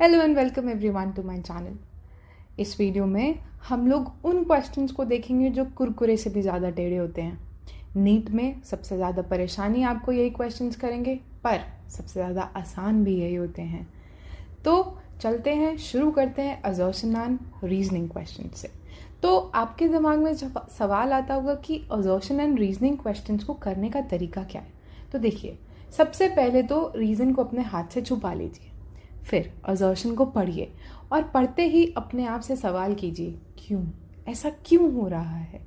Hello and welcome everyone to my channel. इस video में हम लोग उन क्वेश्चंस को देखेंगे जो कुरकुरे से भी ज़्यादा टेढ़े होते हैं। नीट में सबसे ज़्यादा परेशानी आपको यही क्वेश्चंस करेंगे, पर सबसे ज़्यादा आसान भी यही होते हैं। तो चलते हैं, शुरू करते हैं असर्शन एंड रीजनिंग क्वेश्चन से। तो आपके दिमाग में जब सवाल आता होगा कि असर्शन एंड रीजनिंग क्वेश्चंस को करने का तरीका क्या है, तो देखिए, सबसे पहले तो रीज़न को अपने हाथ से छुपा लीजिए, फिर असर्शन को पढ़िए और पढ़ते ही अपने आप से सवाल कीजिए, क्यों, ऐसा क्यों हो रहा है।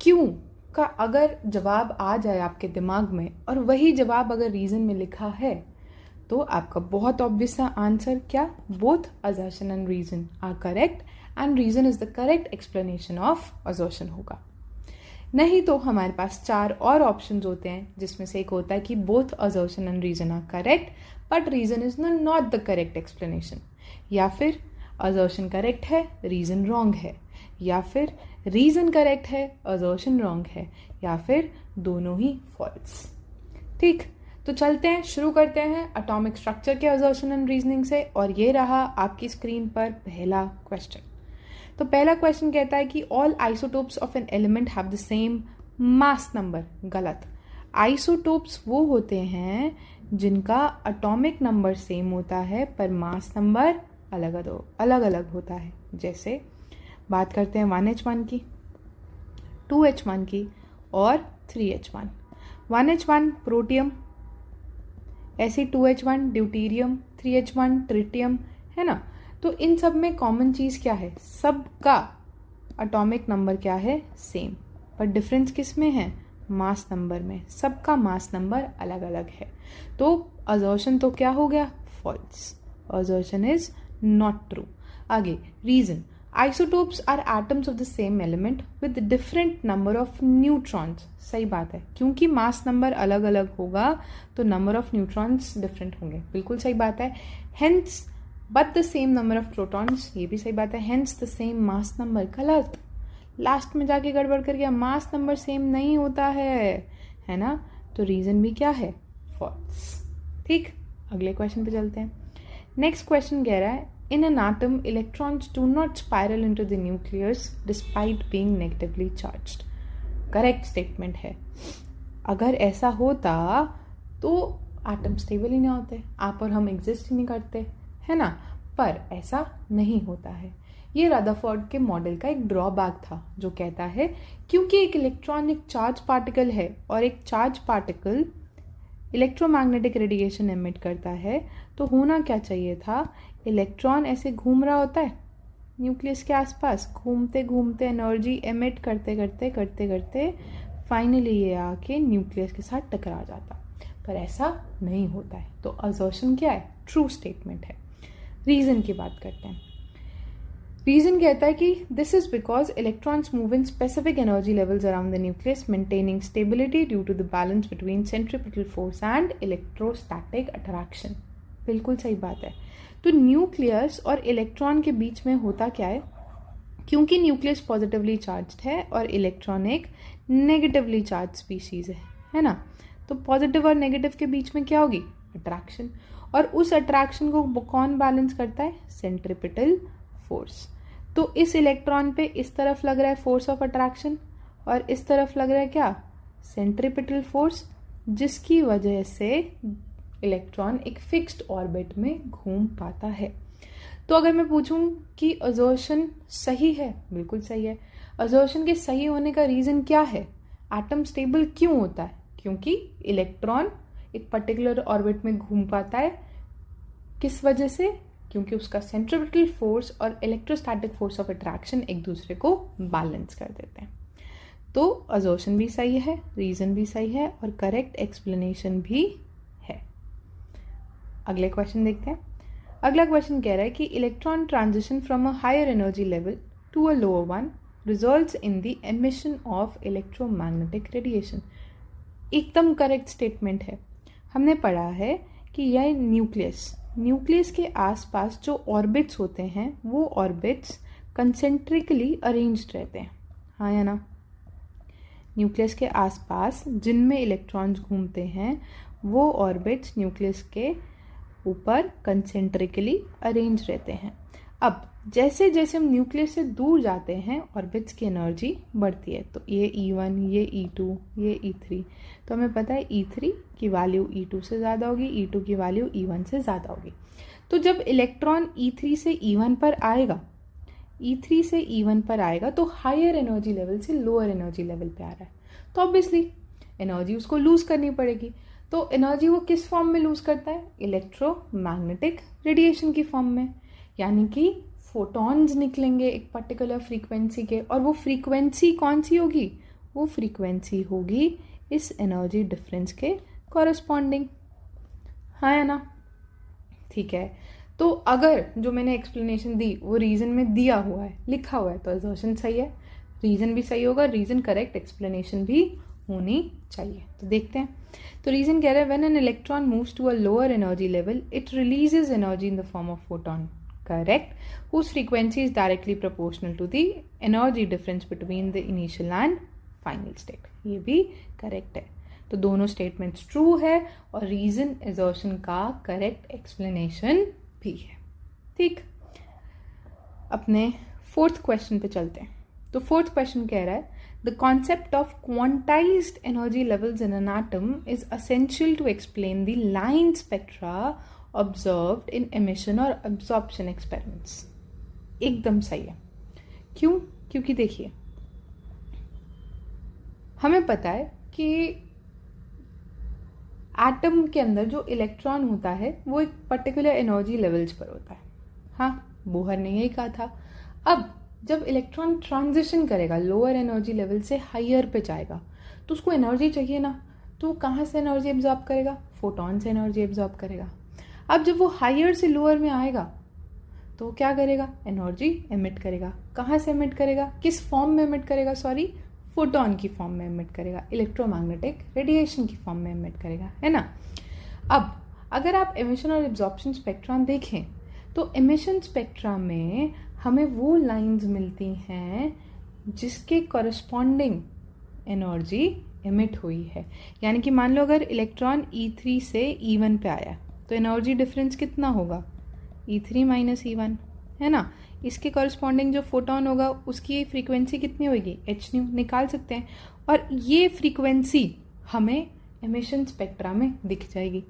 क्यों का अगर जवाब आ जाए आपके दिमाग में और वही जवाब अगर रीज़न में लिखा है, तो आपका बहुत ऑब्वियस सा आंसर क्या, both assertion and reason are correct and reason is the correct explanation of assertion होगा। नहीं तो हमारे पास 4 और ऑप्शंस होते हैं, जिसमें से एक होता है कि both assertion and reason are correct but reason is not the correct explanation, या फिर असर्शन करेक्ट है रीजन रॉन्ग है, या फिर रीजन करेक्ट है असर्शन रॉन्ग है, या फिर दोनों ही फॉल्स। ठीक, तो चलते हैं, शुरू करते हैं एटॉमिक स्ट्रक्चर के असर्शन एंड रीजनिंग से। और ये रहा आपकी स्क्रीन पर पहला क्वेश्चन। तो पहला क्वेश्चन कहता है कि all isotopes of an element have the same mass number. गलत। आइसोटोप्स वो होते हैं जिनका एटॉमिक नंबर सेम होता है पर मास नंबर अलग अलग होता है। जैसे बात करते हैं 1H1 की, 2H1 की और 3H1। 1H1 प्रोटियम, ऐसे 2H1 ड्यूटीरियम, 3H1 ट्रिटियम, है ना। तो इन सब में कॉमन चीज़ क्या है, सबका एटॉमिक नंबर क्या है, सेम, पर डिफरेंस किस में है, मास नंबर में। सबका मास नंबर अलग अलग है। तो असर्शन तो क्या हो गया, false. Assertion is not true. आगे reason, isotopes are atoms of the same element with different number of neutrons. सही बात है, क्योंकि मास नंबर अलग अलग होगा तो नंबर ऑफ न्यूट्रॉन्स डिफरेंट होंगे, बिल्कुल सही बात है। Hence but the same number of protons, ये भी सही बात है। Hence the same mass number, गलत। लास्ट में जाके गड़बड़ कर गया, मास नंबर सेम नहीं होता है ना। तो रीजन भी क्या है, फॉल्स। ठीक, अगले क्वेश्चन पे चलते हैं। नेक्स्ट क्वेश्चन कह रहा है, इन an atom electrons do not spiral into the nucleus despite being negatively charged. Correct statement है। अगर ऐसा होता तो एटम स्टेबल ही ना होते, आप और हम एग्जिस्ट ही नहीं करते, है ना। पर ऐसा नहीं होता है। ये रदरफोर्ड के मॉडल का एक ड्रॉबैक था, जो कहता है क्योंकि एक इलेक्ट्रॉन एक चार्ज पार्टिकल है और एक charge particle electromagnetic radiation emit करता है, तो होना क्या चाहिए था, इलेक्ट्रॉन ऐसे घूम रहा होता है न्यूक्लियस के आसपास, घूमते घूमते एनर्जी एमिट करते करते करते करते फाइनली ये आके न्यूक्लियस के साथ टकरा जाता, पर ऐसा नहीं होता है। तो असर्शन क्या है, ट्रू स्टेटमेंट है। रीजन की बात करते हैं। रीजन कहता है कि this is because electrons move in specific energy levels around the nucleus maintaining stability due to the balance between centripetal force and electrostatic attraction. बिल्कुल सही बात है। तो न्यूक्लियस और इलेक्ट्रॉन के बीच में होता क्या है, क्योंकि न्यूक्लियस पॉजिटिवली चार्ज्ड है और इलेक्ट्रॉन एक नेगेटिवली चार्ज स्पीशीज है ना। तो पॉजिटिव और नेगेटिव के बीच में क्या होगी, अट्रैक्शन। और उस अट्रैक्शन को कौन बैलेंस करता है, सेंट्रीपिटल फोर्स। तो इस इलेक्ट्रॉन पे इस तरफ लग रहा है फोर्स ऑफ अट्रैक्शन और इस तरफ लग रहा है क्या, सेंट्रीपिटल फोर्स, जिसकी वजह से इलेक्ट्रॉन एक फिक्स्ड ऑर्बिट में घूम पाता है। तो अगर मैं पूछूं कि असर्शन सही है, बिल्कुल सही है। असर्शन के सही होने का रीजन क्या है, एटम स्टेबल क्यों होता है, क्योंकि इलेक्ट्रॉन एक पर्टिकुलर ऑर्बिट में घूम पाता है। किस वजह से, क्योंकि उसका सेंट्रीपिटल फोर्स और इलेक्ट्रोस्टैटिक फोर्स ऑफ अट्रैक्शन एक दूसरे को बैलेंस कर देते हैं। तो असर्शन भी सही है, रीजन भी सही है और करेक्ट एक्सप्लेनेशन भी है। अगले क्वेश्चन देखते हैं। अगला क्वेश्चन कह रहा है कि electron transition from a higher energy level to a lower one results in the emission of electromagnetic radiation. एकदम करेक्ट स्टेटमेंट है। हमने पढ़ा है कि यह न्यूक्लियस के आसपास जो ऑर्बिट्स होते हैं वो ऑर्बिट्स कंसेंट्रिकली अरेंज्ड रहते हैं, हाँ या ना। न्यूक्लियस के आसपास जिनमें इलेक्ट्रॉन्स घूमते हैं वो ऑर्बिट्स न्यूक्लियस के ऊपर कंसेंट्रिकली अरेंज रहते हैं। अब जैसे जैसे हम न्यूक्लियस से दूर जाते हैं ऑर्बिट्स की एनर्जी बढ़ती है। तो ये E1, ये E2, ये E3, तो हमें पता है E3 की वैल्यू E2 से ज़्यादा होगी, E2 की वैल्यू E1 से ज़्यादा होगी। तो जब इलेक्ट्रॉन E3 से E1 पर आएगा, E3 से E1 पर आएगा तो हायर एनर्जी लेवल से लोअर एनर्जी लेवल पे आ रहा है, तो ऑब्वियसली एनर्जी उसको लूज करनी पड़ेगी। तो एनर्जी वो किस फॉर्म में लूज करता है? इलेक्ट्रोमैग्नेटिक रेडिएशन की फॉर्म में, यानी कि फोटॉन्स निकलेंगे एक पर्टिकुलर फ्रीक्वेंसी के, और वो फ्रीक्वेंसी कौन सी होगी? वो फ्रीक्वेंसी होगी इस एनर्जी डिफरेंस के कॉरस्पॉन्डिंग, हाँ या ना? ठीक है, तो अगर जो मैंने एक्सप्लेनेशन दी वो रीजन में दिया हुआ है, लिखा हुआ है, तो असर्शन सही है, रीजन भी सही होगा, रीजन करेक्ट, एक्सप्लेनेशन भी होनी चाहिए। तो देखते हैं। तो रीजन कह रहा है when an electron moves to a lower energy level it releases energy in the form of photon, correct, whose frequency is directly proportional to the energy difference between the initial and final state। ये भी correct है। तो दोनों statements true है और reason assertion का correct explanation भी है। ठीक, अपने फोर्थ क्वेश्चन पे चलते हैं। तो फोर्थ क्वेश्चन कह रहा है the concept of quantised energy levels in an atom is essential to explain the line spectra observed in emission और एब्जॉर्प्शन एक्सपेरिमेंट्स। एकदम सही है। क्यों? क्योंकि देखिए, हमें पता है कि एटम के अंदर जो इलेक्ट्रॉन होता है वो एक पर्टिकुलर एनर्जी लेवल्स पर होता है। हाँ, बोहर ने यही कहा था। अब जब इलेक्ट्रॉन ट्रांजिशन करेगा लोअर एनर्जी लेवल से हायर पे जाएगा तो उसको एनर्जी चाहिए ना, तो वो कहाँ से एनर्जी एब्जॉर्ब करेगा? फोटॉन से एनर्जी एब्जॉर्ब करेगा। अब जब वो हायर से लोअर में आएगा तो क्या करेगा? एनर्जी एमिट करेगा। कहाँ से एमिट करेगा? किस फॉर्म में एमिट करेगा? सॉरी, फोटॉन की फॉर्म में एमिट करेगा, इलेक्ट्रोमैग्नेटिक रेडिएशन की फॉर्म में एमिट करेगा, है ना। अब अगर आप एमिशन और एब्जॉर्प्शन स्पेक्ट्रम देखें तो एमिशन स्पेक्ट्रा में हमें वो लाइंस मिलती हैं जिसके कॉरस्पॉन्डिंग एनर्जी एमिट हुई है। यानी कि मान लो अगर इलेक्ट्रॉन E3 से E1 पे आया तो एनर्जी डिफरेंस कितना होगा? E3 माइनस E1, है ना। इसके कॉरस्पॉन्डिंग जो फोटोन होगा उसकी फ्रीक्वेंसी कितनी होगी? h न्यू, निकाल सकते हैं। और ये फ्रीक्वेंसी हमें एमिशन स्पेक्ट्रा में दिख जाएगी।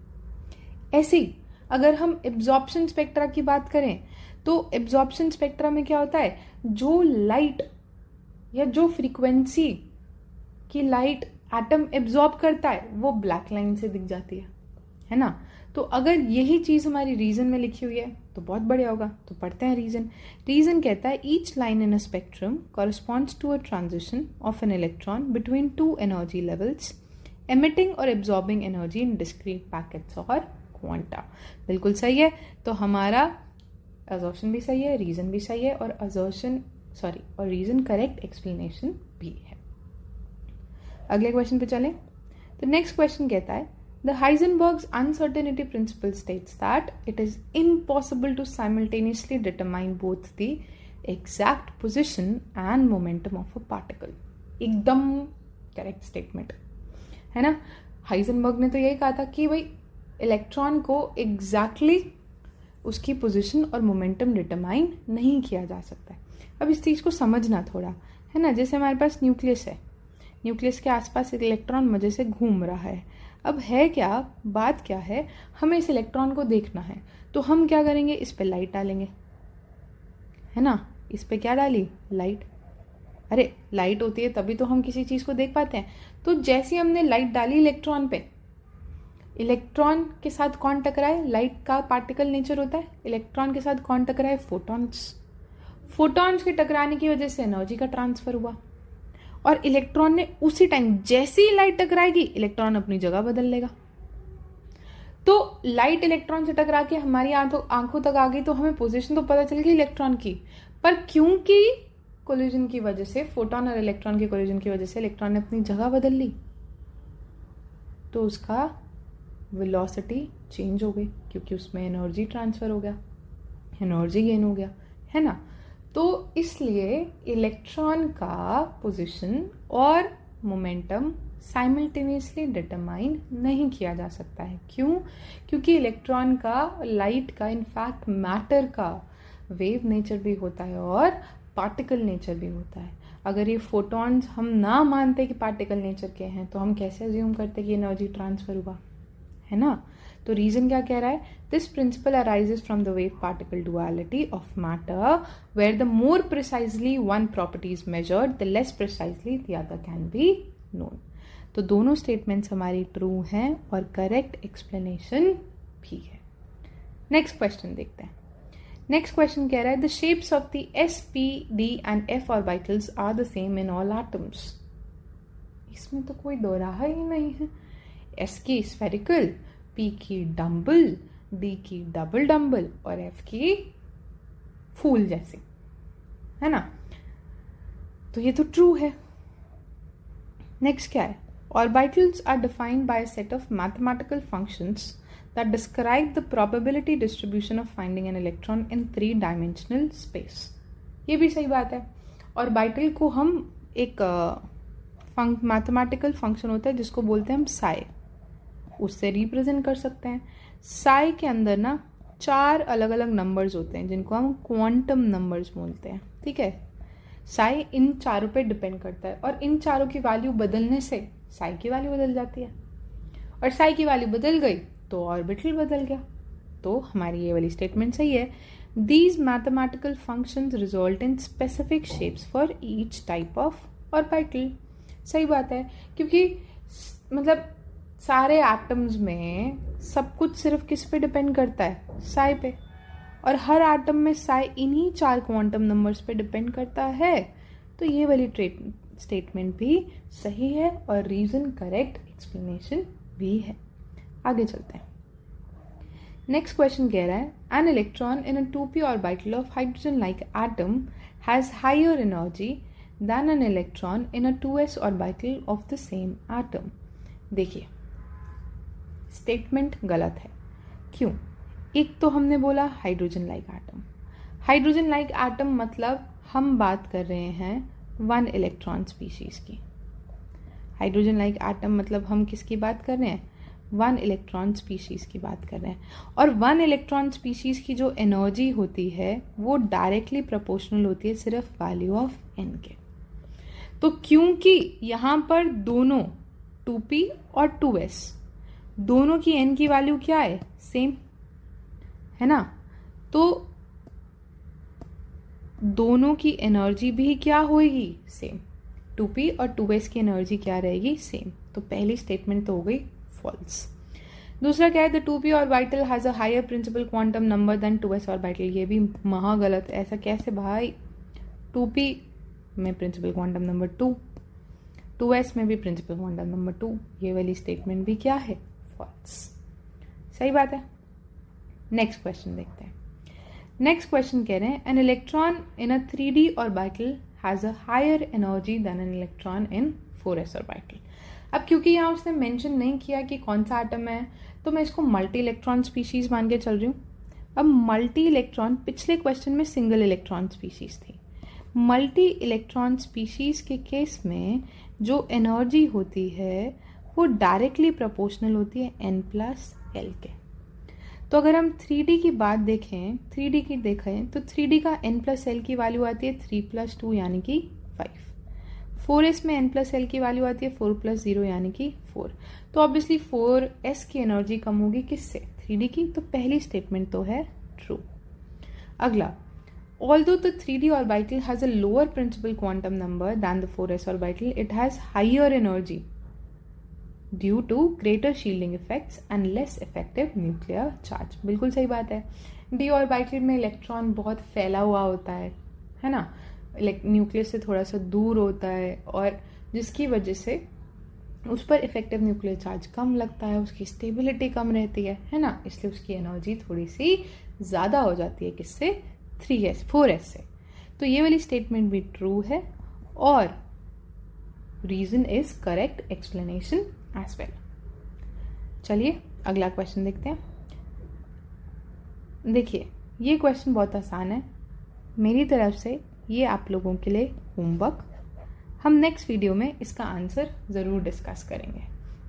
ऐसे ही अगर हम एब्जॉर्प्शन स्पेक्ट्रा की बात करें तो एब्जॉर्प्शन स्पेक्ट्रा में क्या होता है? जो लाइट या जो फ्रीक्वेंसी की लाइट एटम एब्जॉर्ब करता है वो ब्लैक लाइन से दिख जाती है ना। तो अगर यही चीज हमारी रीजन में लिखी हुई है तो बहुत बढ़िया होगा। तो पढ़ते हैं रीजन। रीजन कहता है each line in a spectrum corresponds to a transition of an electron between two energy levels emitting or absorbing energy in discrete packets or quanta. बिल्कुल सही है। तो हमारा असर्शन भी सही है, रीजन भी सही है, और रीजन करेक्ट एक्सप्लेनेशन भी है। अगले क्वेश्चन पे चलें। तो नेक्स्ट क्वेश्चन कहता है The Heisenberg's uncertainty principle states that it is impossible to simultaneously determine both the exact position and momentum of a particle। एकदम करेक्ट स्टेटमेंट है ना। हाइजनबर्ग ने तो यही कहा था कि भाई इलेक्ट्रॉन को एग्जैक्टली उसकी पोजीशन और मोमेंटम डिटरमाइन नहीं किया जा सकता है। अब इस चीज़ को समझना थोड़ा, है ना। जैसे हमारे पास न्यूक्लियस है, न्यूक्लियस के आसपास एक इलेक्ट्रॉन मजे से घूम रहा है। अब है क्या, बात क्या है, हमें इस इलेक्ट्रॉन को देखना है तो हम क्या करेंगे? इस पे लाइट डालेंगे, है ना। इस पे क्या डाली? लाइट। अरे लाइट होती है तभी तो हम किसी चीज़ को देख पाते हैं। तो जैसे हमने लाइट डाली इलेक्ट्रॉन पे, इलेक्ट्रॉन के साथ कौन टकराए? लाइट का पार्टिकल नेचर होता है। इलेक्ट्रॉन के साथ कौन टकराए? फोटॉन्स। फोटॉन्स के टकराने की वजह से एनर्जी का ट्रांसफर हुआ और इलेक्ट्रॉन ने उसी टाइम जैसे ही लाइट टकराएगी इलेक्ट्रॉन अपनी जगह बदल लेगा। तो लाइट इलेक्ट्रॉन से टकरा के हमारी आंखों तक आ गई तो हमें पोजीशन तो पता चल गई इलेक्ट्रॉन की, पर क्योंकि कोलिजन की वजह से, फोटॉन और इलेक्ट्रॉन के कोलिजन की वजह से इलेक्ट्रॉन ने अपनी जगह बदल ली तो उसका वेलोसिटी चेंज हो गई क्योंकि उसमें एनर्जी ट्रांसफर हो गया, एनर्जी गेन हो गया, है ना। तो इसलिए इलेक्ट्रॉन का पोजीशन और मोमेंटम साइमल्टेनियसली डिटरमाइन नहीं किया जा सकता है। क्यों? क्योंकि इलेक्ट्रॉन का, लाइट का, इनफैक्ट मैटर का वेव नेचर भी होता है और पार्टिकल नेचर भी होता है। अगर ये फोटॉन्स हम ना मानते कि पार्टिकल नेचर के हैं तो हम कैसे अज्यूम करते कि एनर्जी ट्रांसफर हुआ, है ना? तो रीजन क्या कह रहा है? This principle arises from the wave particle duality of matter where the more precisely one property is measured the less precisely the other can be known. तो दोनों स्टेटमेंट्स हमारी ट्रू हैं और करेक्ट एक्सप्लेनेशन भी है। नेक्स्ट क्वेश्चन देखते हैं। Next question कह रहा है the shapes of the s, p, d and f orbitals are the same in all atoms. इसमें तो कोई दो राह ही नहीं है। s की स्फेरिकल, p की डम्बल, d की डबल डम्बल और f की फूल जैसी, है ना? तो ये तो ट्रू है। नेक्स्ट क्या है? Orbitals are defined by a set of mathematical functions that describe the probability distribution of finding an electron in 3-dimensional space। ये भी सही बात है। ऑर्बिटल को हम एक मैथमेटिकल फंक्शन होता है जिसको बोलते हैं हम साई, उससे रिप्रेजेंट कर सकते हैं। साई के अंदर ना 4 अलग अलग नंबर्स होते हैं जिनको हम क्वांटम नंबर्स बोलते हैं, ठीक है? साई इन चारों पे डिपेंड करता है और इन चारों की वैल्यू बदलने से साई की वैल्यू बदल जाती है और साई की वैल्यू बदल गई तो ऑर्बिटल बदल गया। तो हमारी ये वाली स्टेटमेंट सही है। These mathematical functions result in specific shapes for each type of orbital. सही बात है, क्योंकि मतलब सारे एटम्स में सब कुछ सिर्फ किस पे डिपेंड करता है? साई पे। और हर एटम में साई इन्हीं 4 क्वांटम नंबर्स पे डिपेंड करता है। तो ये वाली स्टेटमेंट भी सही है और रीजन करेक्ट एक्सप्लेनेशन भी है। आगे चलते हैं। नेक्स्ट क्वेश्चन कह रहा है an electron in a 2p orbital of hydrogen like atom has higher energy than an electron in a 2s orbital of the same atom. देखिए, स्टेटमेंट गलत है। क्यों? एक तो हमने बोला hydrogen like atom. Hydrogen like atom मतलब हम बात कर रहे हैं 1 इलेक्ट्रॉन स्पीशीज की। हाइड्रोजन लाइक एटम मतलब हम किसकी बात कर रहे हैं? 1 इलेक्ट्रॉन स्पीशीज की बात कर रहे हैं। और 1 इलेक्ट्रॉन स्पीशीज की जो एनर्जी होती है वो डायरेक्टली प्रोपोर्शनल होती है सिर्फ वैल्यू ऑफ n के। तो क्योंकि यहाँ पर दोनों 2p और 2s दोनों की n की वैल्यू क्या है? सेम, है ना? तो दोनों की एनर्जी भी क्या होगी? सेम। 2p और 2s की एनर्जी क्या रहेगी? सेम। तो पहली स्टेटमेंट तो हो गई फॉल्स। दूसरा क्या है? The 2p orbital has a higher principal quantum number than 2s orbital. ये भी महा गलत। ऐसा कैसे भाई? 2p में प्रिंसिपल क्वांटम नंबर 2, 2s में भी प्रिंसिपल क्वांटम नंबर 2। ये वाली स्टेटमेंट भी क्या है? फॉल्स। सही बात है। नेक्स्ट क्वेश्चन देखते हैं। नेक्स्ट क्वेश्चन कह रहे हैं an electron in a 3d orbital has a higher energy than an electron in 4s orbital. अब क्योंकि यहाँ उसने मेंशन नहीं किया कि कौन सा एटम है तो मैं इसको मल्टी इलेक्ट्रॉन स्पीशीज मान के चल रही हूँ। अब मल्टी इलेक्ट्रॉन, पिछले क्वेश्चन में सिंगल इलेक्ट्रॉन स्पीशीज थी। मल्टी इलेक्ट्रॉन स्पीशीज के केस में जो एनर्जी होती है वो डायरेक्टली प्रोपोर्शनल होती है n+l के। तो अगर हम 3D की बात देखें, 3D की देखें तो 3D का n+l की वैल्यू आती है 3+2 यानी कि 5। 4s में n+l की वैल्यू आती है 4+0 यानी कि 4। तो ऑब्वियसली 4s की एनर्जी कम होगी किससे? 3D की। तो पहली स्टेटमेंट तो है ट्रू। अगला, although the 3D orbital has a lower principal quantum number than the 4s orbital, it has higher energy due to greater shielding effects and less effective nuclear charge। बिल्कुल सही बात है। d ऑर्बिटल में electron बहुत फैला हुआ होता है ना? न्यूक्लियस से थोड़ा सा दूर होता है और जिसकी वजह से उस पर इफेक्टिव न्यूक्लियर चार्ज कम लगता है, उसकी स्टेबिलिटी कम रहती है ना? इसलिए उसकी एनर्जी थोड़ी सी ज़्यादा हो जाती है किससे? 4s से। तो ये वाली स्टेटमेंट भी ट्रू है और reason is correct explanation as well. चलिए अगला क्वेश्चन देखते हैं। देखिए, ये क्वेश्चन बहुत आसान है। मेरी तरफ से ये आप लोगों के लिए होमवर्क। हम नेक्स्ट वीडियो में इसका आंसर ज़रूर डिस्कस करेंगे।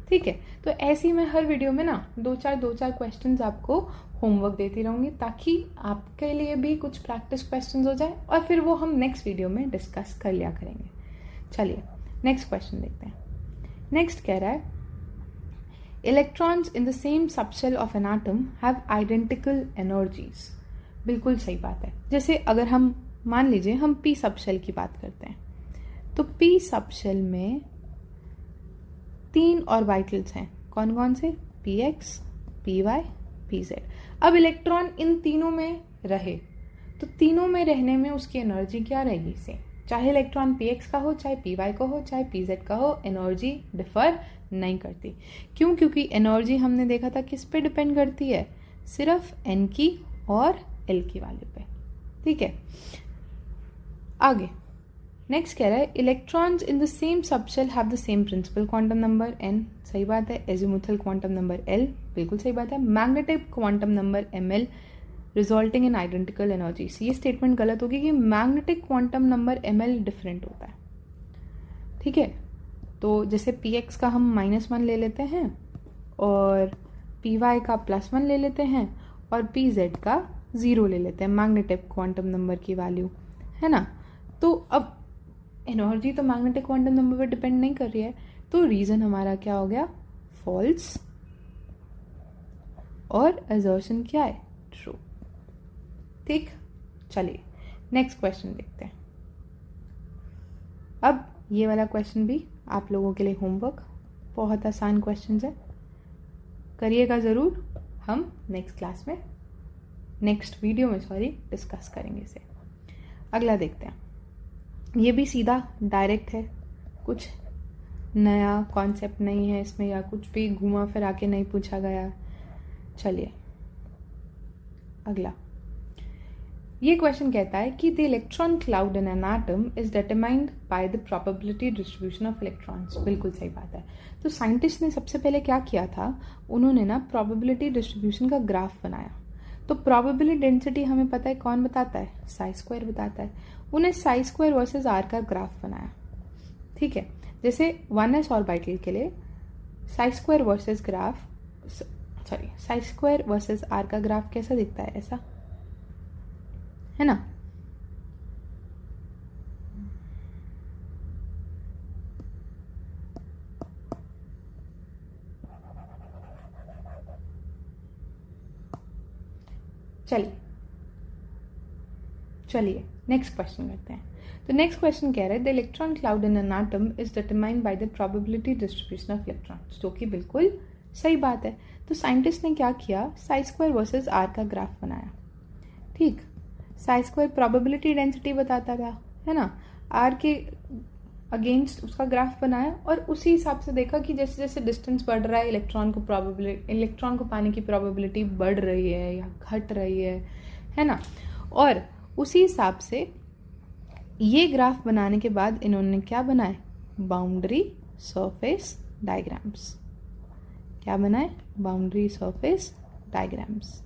ठीक है, तो ऐसे ही मैं हर वीडियो में ना दो चार क्वेश्चंस आपको होमवर्क देती रहूँगी, ताकि आपके लिए भी कुछ प्रैक्टिस क्वेश्चंस हो जाए और फिर वो हम नेक्स्ट वीडियो में डिस्कस कर लिया करेंगे। चलिए नेक्स्ट क्वेश्चन देखते हैं। नेक्स्ट कह रहा है electrons in the same subshell of an atom have identical energies. बिल्कुल सही बात है। जैसे अगर हम मान लीजिए हम पी सबशेल की बात करते हैं, तो पी सबशेल में 3 ऑर्बिटल्स हैं। कौन कौन से? P X, P Y, P Z. अब इलेक्ट्रॉन इन तीनों में रहे तो तीनों में रहने में उसकी एनर्जी क्या रहेगी? सेम। चाहे इलेक्ट्रॉन पी एक्स का हो, चाहे पी वाई का हो, चाहे पी जेड का हो, एनर्जी डिफर नहीं करती। क्यों? क्योंकि एनर्जी हमने देखा था किस पे डिपेंड करती है? सिर्फ एन की और एल की वैल्यू पे। ठीक है, आगे नेक्स्ट कह रहा है electrons in the same subshell have the same principal quantum number N. सही बात है। Azimuthal quantum number L. बिल्कुल सही बात है। Magnetic quantum number M L resulting in identical energies. ये स्टेटमेंट गलत होगी कि magnetic quantum number M L different होता है। ठीक है, तो जैसे पी एक्स का हम -1 ले लेते हैं और पी वाई का +1 ले लेते हैं और पी जेड का 0 ले लेते हैं, मैग्नेटिक क्वांटम नंबर की वैल्यू, है ना। तो अब एनर्जी तो मैग्नेटिक क्वांटम नंबर पर डिपेंड नहीं कर रही है, तो रीजन हमारा क्या हो गया? फॉल्स। और असर्शन क्या है? ट्रू। ठीक, चलिए नेक्स्ट क्वेश्चन देखते हैं। अब ये वाला क्वेश्चन भी आप लोगों के लिए होमवर्क, बहुत आसान क्वेश्चन है, करिएगा ज़रूर। हम नेक्स्ट वीडियो में डिस्कस करेंगे इसे। अगला देखते हैं। ये भी सीधा डायरेक्ट है, कुछ नया कॉन्सेप्ट नहीं है इसमें या कुछ भी घुमा फिरा के नहीं पूछा गया। चलिए अगला। ये क्वेश्चन कहता है कि the electron cloud in an atom is determined by the probability distribution of electrons. बिल्कुल सही बात है। तो साइंटिस्ट ने सबसे पहले क्या किया था, उन्होंने ना प्रोबेबिलिटी डिस्ट्रीब्यूशन का ग्राफ बनाया। तो प्रोबेबिलिटी डेंसिटी हमें पता है कौन बताता है? साई स्क्वायर बताता है। उन्हें साई स्क्वायर वर्सेस आर का ग्राफ बनाया। ठीक है, जैसे 1s ऑर्बिटल के लिए साई स्क्वायर वर्सेस आर का ग्राफ कैसा दिखता है? ऐसा, है ना। चलिए नेक्स्ट क्वेश्चन करते हैं। तो नेक्स्ट क्वेश्चन कह रहा है the electron cloud in an atom is determined by the probability distribution of electrons, जो कि बिल्कुल सही बात है। तो साइंटिस्ट ने क्या किया? साई स्क्वायर वर्सेस आर का ग्राफ बनाया। ठीक, साई स्क्वायर प्रोबेबिलिटी डेंसिटी बताता था, है ना। आर के अगेंस्ट उसका ग्राफ बनाया और उसी हिसाब से देखा कि जैसे जैसे डिस्टेंस बढ़ रहा है इलेक्ट्रॉन को पाने की प्रोबेबिलिटी बढ़ रही है या घट रही है ना। और उसी हिसाब से ये ग्राफ बनाने के बाद इन्होंने क्या बनाए? Boundary surface diagrams. क्या बनाए? Boundary surface diagrams.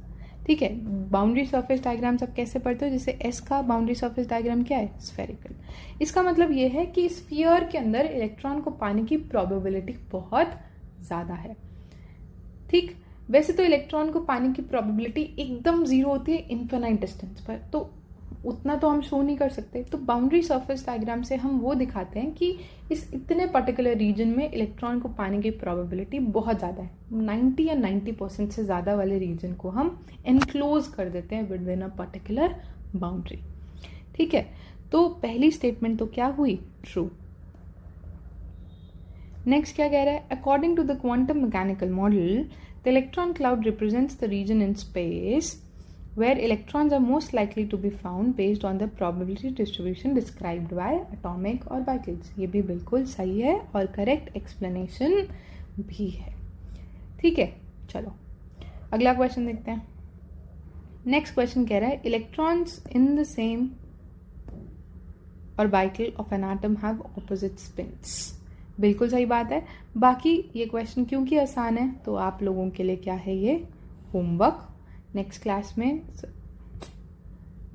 ठीक है, बाउंड्री सरफेस डायग्राम्स आप कैसे पढ़ते हो? जैसे एस का बाउंड्री सरफेस डायग्राम क्या है? स्फेरिकल। इसका मतलब ये है कि स्फीयर के अंदर इलेक्ट्रॉन को पाने की प्रोबेबिलिटी बहुत ज़्यादा है। ठीक, वैसे तो इलेक्ट्रॉन को पाने की प्रोबेबिलिटी एकदम 0 होती है इन्फिनाइट डिस्टेंस पर, तो उतना तो हम शो नहीं कर सकते। तो बाउंड्री सरफेस डायग्राम से हम वो दिखाते हैं कि इस इतने पर्टिकुलर रीजन में इलेक्ट्रॉन को पाने की प्रोबेबिलिटी बहुत ज़्यादा है। 90 या 90% से ज़्यादा वाले रीजन को हम एनक्लोज कर देते हैं with in a particular boundary. ठीक है, तो पहली स्टेटमेंट तो क्या हुई? ट्रू। नेक्स्ट क्या कह रहा है? According to the quantum mechanical model the electron cloud represents the region in space where electrons are most likely to be found based on the probability distribution described by atomic orbitals। ये भी बिल्कुल सही है और correct explanation भी है। ठीक है, चलो अगला क्वेश्चन देखते हैं। नेक्स्ट क्वेश्चन कह रहा है electrons in the same orbital of an atom have opposite spins. बिल्कुल सही बात है। बाकी ये क्वेश्चन क्योंकि आसान है तो आप लोगों के लिए क्या है? ये होमवर्क। नेक्स्ट क्लास में,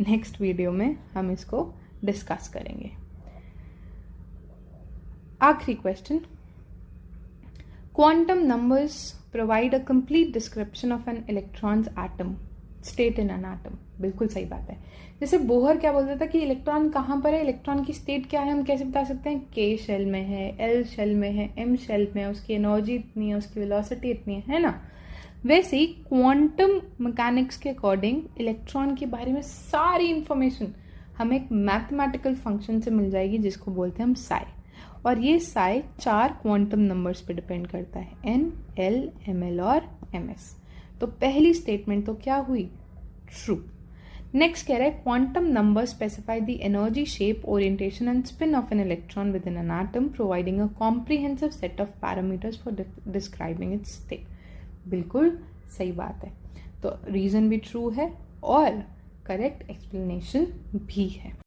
नेक्स्ट वीडियो में हम इसको डिस्कस करेंगे। आखिरी question, quantum numbers provide a complete description of an electron's atom state in an atom. बिल्कुल सही बात है। जैसे बोहर क्या बोलता था कि इलेक्ट्रॉन कहाँ पर है, इलेक्ट्रॉन की स्टेट क्या है, हम कैसे बता सकते हैं, के शेल में है, एल शेल में है, एम शेल में है, उसकी एनर्जी इतनी है, उसकी वेलोसिटी इतनी है ना। वैसे ही क्वांटम मैकेनिक्स के अकॉर्डिंग इलेक्ट्रॉन के बारे में सारी इंफॉर्मेशन हमें एक मैथमेटिकल फंक्शन से मिल जाएगी जिसको बोलते हैं हम साई। और ये साई 4 क्वांटम नंबर्स पे डिपेंड करता है, एन, एल, एम एल और एम एस। तो पहली स्टेटमेंट तो क्या हुई, ट्रू। नेक्स्ट कह रहा है quantum number specify the energy, shape, orientation and spin off an electron with in an atom providing a comprehensive set of parameters for describing it's state. बिल्कुल सही बात है। तो रीजन भी ट्रू है और करेक्ट एक्सप्लेनेशन भी है।